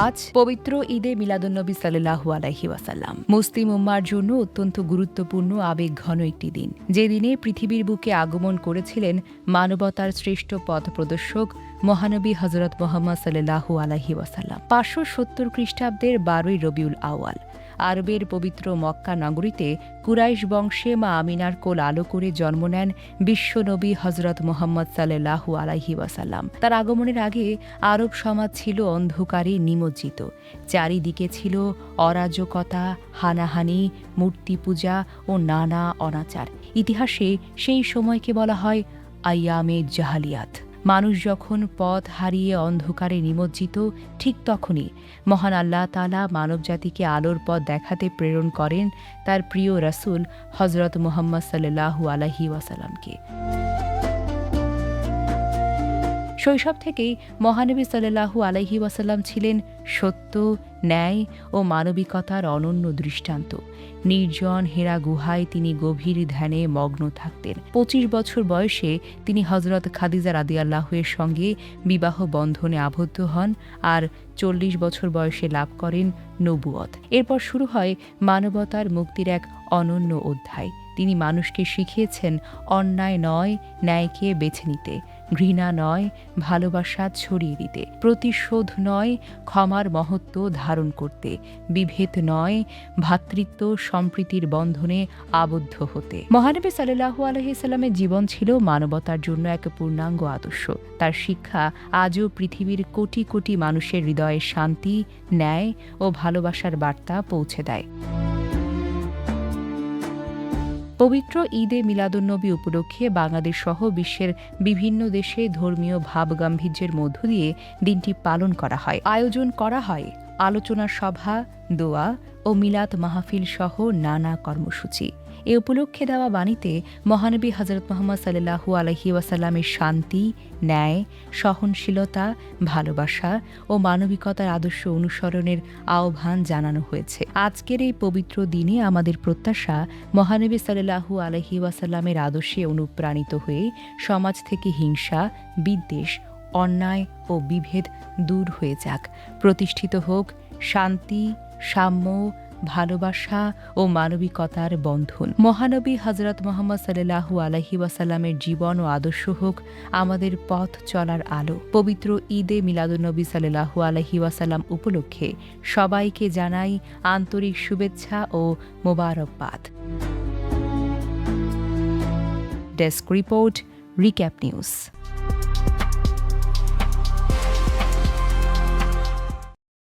আজ পবিত্র ঈদে মিলাদুন্নবী সাল্লাল্লাহু আলাইহি ওয়াসাল্লাম মুসলিম উম্মার জন্য অত্যন্ত গুরুত্বপূর্ণ আবেগঘন একটি দিন, যে দিনে পৃথিবীর বুকে আগমন করেছিলেন মানবতার শ্রেষ্ঠ পথ প্রদর্শক মহানবী হযরত মুহাম্মদ সাল্লাল্লাহু আলাইহি ওয়াসাল্লাম। ৫৭০ খ্রিস্টাব্দের ১২ই রবিউল আউয়াল আরবের পবিত্র মক্কা নগরীতে কুরাইশ বংশে মা আমিনার কোল আলো করে জন্ম নেন বিশ্বনবী হযরত মুহাম্মদ সাল্লাল্লাহু আলাইহি ওয়াসাল্লাম। তার আগমনের আগে আরব সমাজ ছিল অন্ধকারে নিমজ্জিত। চারিদিকে ছিল অরাজকতা, হানাহানি, মূর্তি পূজা ও নানা অনাচার। ইতিহাসে সেই সময়কে বলা হয় আইয়ামে জাহালিয়াত। মানুষ যখন পথ হারিয়ে অন্ধকারে নিমজ্জিত, ঠিক তখনই মহান আল্লাহ তাআলা মানবজাতিকে আলোর পথ দেখাতে প্রেরণ করেন তার প্রিয় রাসূল হযরত মুহাম্মদ সাল্লাল্লাহু আলাইহি ওয়াসাল্লামকে। শৈশব থেকেই মহানবী সাল্লাল্লাহু আলাইহি ওয়াসাল্লাম ছিলেন সত্য, ন্যায় ও মানবিকতার অনন্য দৃষ্টান্ত। নির্জন হেরা গুহায় তিনি গভীর ধ্যানে মগ্ন থাকতেন। ২৫ বছর বয়সে তিনি হযরত খাদিজা রাদিয়াল্লাহু এর সঙ্গে বিবাহ বন্ধনে আবদ্ধ হন আর ৪০ বছর বয়সে লাভ করেন নবুয়ত। এরপর শুরু হয় মানবতার মুক্তির এক অনন্য অধ্যায়। তিনি মানুষকে শিখিয়েছেন অন্যায় নয়, ন্যায়কে বেছে নিতে, ঘৃণা নয়, ভালোবাসা ছড়িয়ে দিতে, প্রতিশোধ নয়, ক্ষমার মহত্ব ধারণ করতে, বিভেদ নয়, ভ্রাতৃত্ব সম্প্রীতির বন্ধনে আবদ্ধ হতে। মহানবী সাল্লাল্লাহু আলাইহি সাল্লামের জীবন ছিল মানবতার জন্য এক পূর্ণাঙ্গ আদর্শ। তার শিক্ষা আজও পৃথিবীর কোটি কোটি মানুষের হৃদয়ে শান্তি, ন্যায় ও ভালোবাসার বার্তা পৌঁছে দেয়। পবিত্র ঈদে মিলাদুন্নবী উপলক্ষে বাংলাদেশ সহ বিশ্বের বিভিন্ন দেশে ধর্মীয় ভাবগাম্ভীর্যের মধ্য দিয়ে দিনটি পালন করা হয়। আয়োজন করা হয় আলোচনা সভা, দোয়া ও মিলাদ মাহফিল সহ নানা কর্মসূচি। এ উপলক্ষে দেওয়া বাণীতে মহানবী হযরত মুহাম্মদ সাল্লাল্লাহু আলাইহি ওয়াসাল্লামের শান্তি, ন্যায়, সহনশীলতা, ভালোবাসা ও মানবিকতার আদর্শ অনুসরণের আহ্বান জানানো হয়েছে। আজকের এই পবিত্র দিনে আমাদের প্রত্যাশা, মহানবী সাল্লাল্লাহু আলাইহি ওয়াসাল্লামের আদর্শে অনুপ্রাণিত হয়ে সমাজ থেকে হিংসা, বিদ্বেষ, অন্যায় ও বিভেদ দূর হয়ে যাক। প্রতিষ্ঠিত হোক শান্তি, সাম্য, ভালোবাসা ও মানবিকতার বন্ধন। মহানবী হযরত মুহাম্মদ সাল্লাল্লাহু আলাইহি ওয়াসাল্লামের জীবন ও আদর্শ হোক আমাদের পথ চলার আলো। পবিত্র ঈদে মিলাদুন্নবী সাল্লাল্লাহু আলাইহি ওয়াসাল্লাম উপলক্ষে সবাইকে জানাই আন্তরিক শুভেচ্ছা ও মোবারকবাদ। Desk report, recap news.